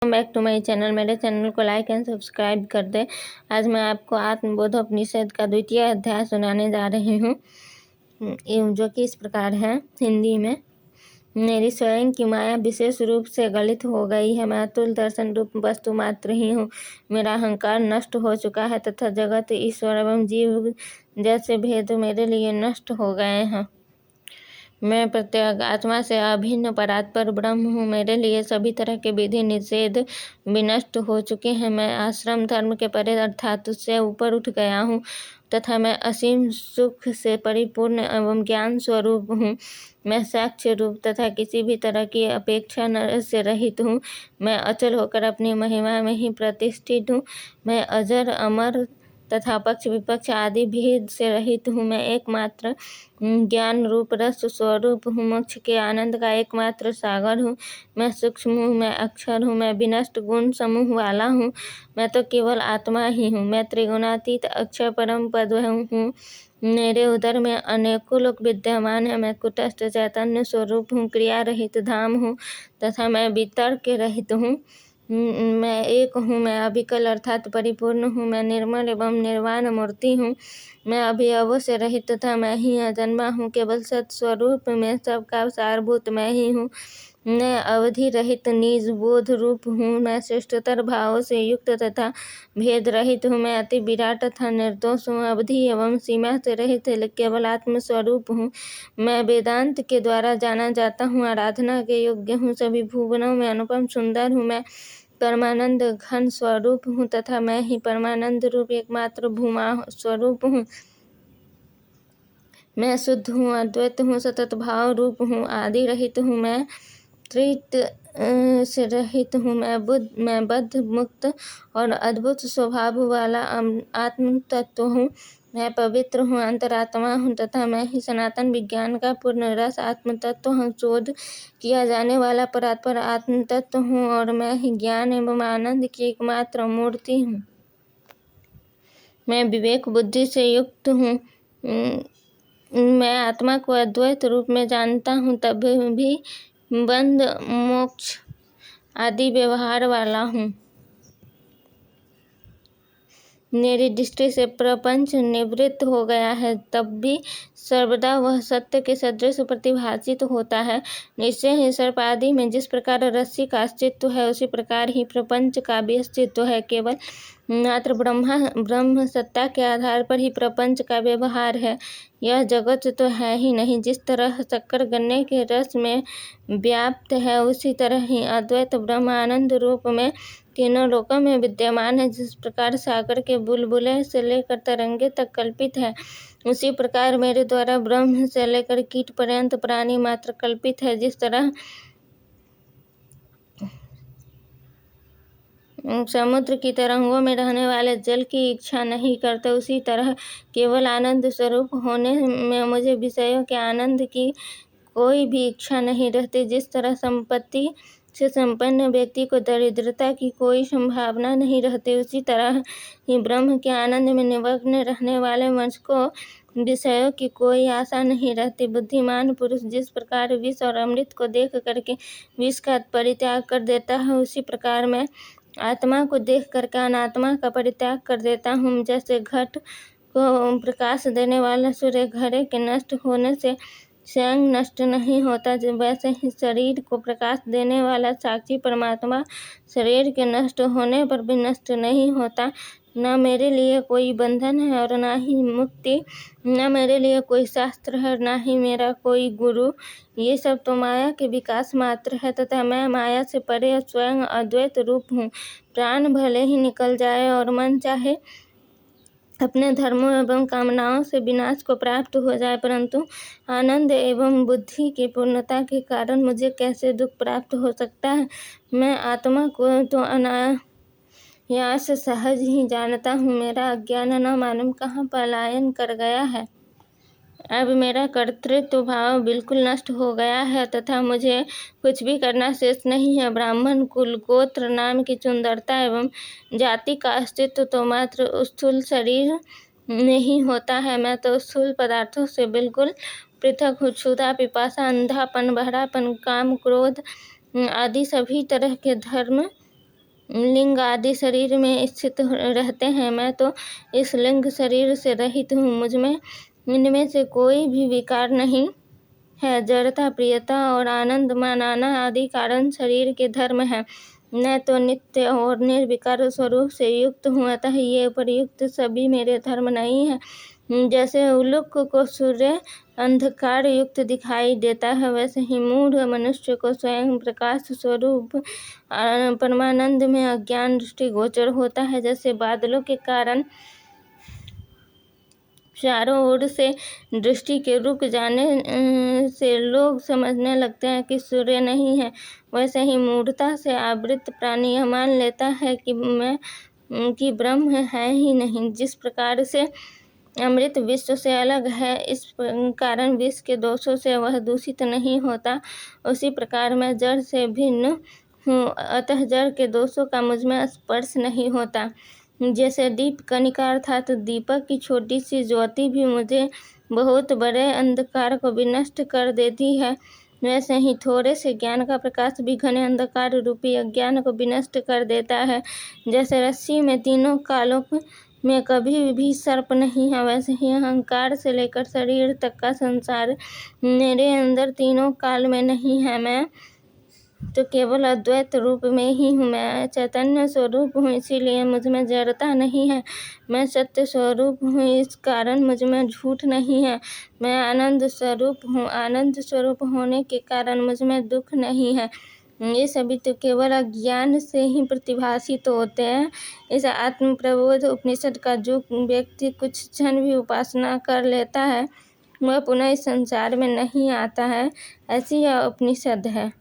Welcome back to my channel. मेरे channel को like and subscribe कर दें। आज मैं आपको आत्मबोधोपनिषद का 2वां अध्याय सुनाने जा रही हूँ, जो कि इस प्रकार है हिंदी में। मेरी स्वयं की माया विशेष रूप से गलित हो गई है। मैं अतुल दर्शन रूप वस्तु मात्र ही हूँ। मेरा अहंकार नष्ट हो चुका है तथा जगत, ईश्वर एवं जीव जैसे भेद मेरे लिए नष्ट हो गए हैं। मैं प्रत्येक आत्मा से अभिन्न परात्पर ब्रह्म हूँ। मेरे लिए सभी तरह के विधि निषेध विनष्ट हो चुके हैं। मैं आश्रम धर्म के परे अर्थात उससे ऊपर उठ गया हूँ तथा मैं असीम सुख से परिपूर्ण एवं ज्ञान स्वरूप हूँ। मैं साक्ष्य रूप तथा किसी भी तरह की अपेक्षा से रहित हूँ। मैं अचल होकर अपनी महिमा में ही प्रतिष्ठित हूँ। मैं अजर अमर तथा पक्ष विपक्ष आदि भेद से रहित हूँ। मैं एकमात्र ज्ञान रूप रस स्वरूप हूँ। मोक्ष के आनंद का एकमात्र सागर हूँ। मैं सूक्ष्म हूँ, मैं अक्षर हूँ, मैं विनष्ट गुण समूह वाला हूँ। मैं तो केवल आत्मा ही हूँ। मैं त्रिगुणातीत अक्षर परम पद हूँ। मेरे उदर में अनेकों लोग विद्यमान है। मैं कुटस्थ चैतन्य स्वरूप हूँ, क्रिया रहित धाम हूँ तथा मैं वितर्क रहित हूँ। मैं एक हूँ, मैं अविकल अर्थात परिपूर्ण हूँ। मैं निर्मल एवं निर्वाण मूर्ति हूँ। मैं अवयवों से रहित तथा मैं ही अजन्मा हूँ। केवल सत्स्वरूप में सबका सारभूत मैं ही हूँ। मैं अवधि रहित निज बोध रूप हूँ। मैं श्रेष्ठतर भावों से युक्त तथा भेद रहित हूँ। मैं अति विराट तथा निर्दोष हूँ। अवधि एवं सीमा से रहित केवल आत्मस्वरूप हूँ। मैं वेदांत के द्वारा जाना जाता हूँ, आराधना के योग्य हूँ। सभी भुवनों में अनुपम सुंदर हूँ। मैं परमानंद घन स्वरूप हूँ तथा मैं ही परमानंद रूप एकमात्र भूमा स्वरूप हूँ। मैं शुद्ध हूँ, अद्वैत हूँ, सतत भाव रूप हूँ, आदि रहित हूँ। मैं त्रित से रहित हूँ। मैं बद्ध मुक्त और अद्भुत स्वभाव वाला आत्म तत्व हूँ। मैं पवित्र हूँ, अंतरात्मा हूँ तथा मैं ही सनातन विज्ञान का पूर्ण रस आत्म तत्व हूँ। शोध किया जाने वाला परात्पर आत्म तत्व हूँ और मैं ही ज्ञान एवं आनंद की एकमात्र मूर्ति हूँ। मैं विवेक बुद्धि से युक्त हूँ। मैं आत्मा को अद्वैत रूप में जानता हूँ, तब भी बंध मोक्ष आदि व्यवहार वाला हूँ। मेरी दृष्टि से प्रपंच निवृत्त हो गया है, तब भी सर्वदा वह सत्य के सदृश प्रतिभासित होता है। निश्चय ही सर्प आदि में जिस प्रकार रस्सी का अस्तित्व है, उसी प्रकार ही प्रपंच का भी अस्तित्व है। केवल मात्र ब्रह्म सत्ता के आधार पर ही प्रपंच का व्यवहार है। यह जगत तो है ही नहीं। जिस तरह शक्कर गन्ने के रस में व्याप्त है, उसी तरह ही अद्वैत ब्रह्म आनंद रूप में तीनों लोकों में विद्यमान है। जिस प्रकार सागर के बुलबुले से लेकर तरंगे तक कल्पित है, उसी प्रकार मेरे द्वारा ब्रह्म से लेकर कीट पर्यंत प्राणी मात्र कल्पित है। जिस तरह समुद्र की तरंगों में रहने वाले जल की इच्छा नहीं करते, उसी तरह केवल आनंद स्वरूप होने में मुझे विषयों के आनंद की कोई भी इच्छा नहीं रहती। जिस तरह संपत्ति से संपन्न व्यक्ति को दरिद्रता की कोई संभावना नहीं रहती, उसी तरह ही ब्रह्म के आनंद में निमग्न रहने वाले मनुष्य को विषयों की कोई आशा नहीं रहती। बुद्धिमान पुरुष जिस प्रकार विष और अमृत को देख करके विष का परित्याग कर देता है, उसी प्रकार मैं आत्मा को देख करके अनात्मा का परित्याग कर देता हूँ। जैसे घट को प्रकाश देने वाला सूर्य घड़े के नष्ट होने से स्वयं नष्ट नहीं होता, वैसे ही शरीर को प्रकाश देने वाला साक्षी परमात्मा शरीर के नष्ट होने पर भी नष्ट नहीं होता। न मेरे लिए कोई बंधन है और न ही मुक्ति, न मेरे लिए कोई शास्त्र है, न ही मेरा कोई गुरु। ये सब तो माया के विकास मात्र है तथा मैं माया से परे स्वयं अद्वैत रूप हूँ। प्राण भले ही निकल जाए और मन चाहे अपने धर्मों एवं कामनाओं से विनाश को प्राप्त हो जाए, परंतु आनंद एवं बुद्धि की पूर्णता के कारण मुझे कैसे दुख प्राप्त हो सकता है। मैं आत्मा को तो अनायास सहज ही जानता हूँ। मेरा अज्ञान न मालूम कहाँ पलायन कर गया है। अब मेरा कर्तृत्व भाव बिल्कुल नष्ट हो गया है तथा मुझे कुछ भी करना शेष नहीं है। ब्राह्मण कुल गोत्र नाम की सुंदरता एवं जाति का अस्तित्व तो मात्र स्थूल शरीर में ही होता है। मैं तो स्थूल पदार्थों से बिल्कुल पृथक हूँ। क्षुधा, पिपासा, अंधापन, बहरापन, काम, क्रोध आदि सभी तरह के धर्म लिंग आदि शरीर में स्थित रहते हैं। मैं तो इस लिंग शरीर से रहित हूँ। मुझ में इनमें से कोई भी विकार नहीं है। जड़ता, प्रियता और आनंद मनाना आदि कारण शरीर के धर्म हैं। मैं तो नित्य और निर्विकार स्वरूप से युक्त हूँ, अतः ये उपर्युक्त सभी मेरे धर्म नहीं है। जैसे उल्लुक को सूर्य अंधकार युक्त दिखाई देता है, वैसे ही मूढ़ मनुष्य को स्वयं प्रकाश स्वरूप परमानंद में अज्ञान दृष्टि गोचर होता है। जैसे बादलों के कारण चारों ओर से दृष्टि के रुक जाने से लोग समझने लगते हैं कि सूर्य नहीं है, वैसे ही मूढ़ता से आवृत प्राणी यह मान लेता है कि ब्रह्म है ही नहीं। जिस प्रकार से अमृत विश्व से अलग है, इस कारण विश्व के दोषों से वह दूषित नहीं होता, उसी प्रकार मैं जड़ से भिन्न हूँ, अतः जड़ के दोषों का मुझ में स्पर्श नहीं होता। जैसे दीप कणिका अर्थात दीपक की छोटी सी ज्योति भी मुझे बहुत बड़े अंधकार को विनष्ट कर देती है, वैसे ही थोड़े से ज्ञान का प्रकाश भी घने अंधकार रूपी अज्ञान को विनष्ट कर देता है। जैसे रस्सी में तीनों कालों में कभी भी सर्प नहीं है, वैसे ही अहंकार से लेकर शरीर तक का संसार मेरे अंदर तीनों काल में नहीं है। मैं तो केवल अद्वैत रूप में ही हूँ। मैं चैतन्य स्वरूप हूँ, इसीलिए मुझ में जड़ता नहीं है। मैं सत्य स्वरूप हूँ, इस कारण मुझ में झूठ नहीं है। मैं आनंद स्वरूप हूँ, आनंद स्वरूप होने के कारण मुझ में दुख नहीं है। ये सभी तो केवल अज्ञान से ही प्रतिभासित होते हैं। इस आत्म प्रबोध उपनिषद का जो व्यक्ति कुछ क्षण भी उपासना कर लेता है, वह पुनः इस संसार में नहीं आता है। ऐसी यह उपनिषद है।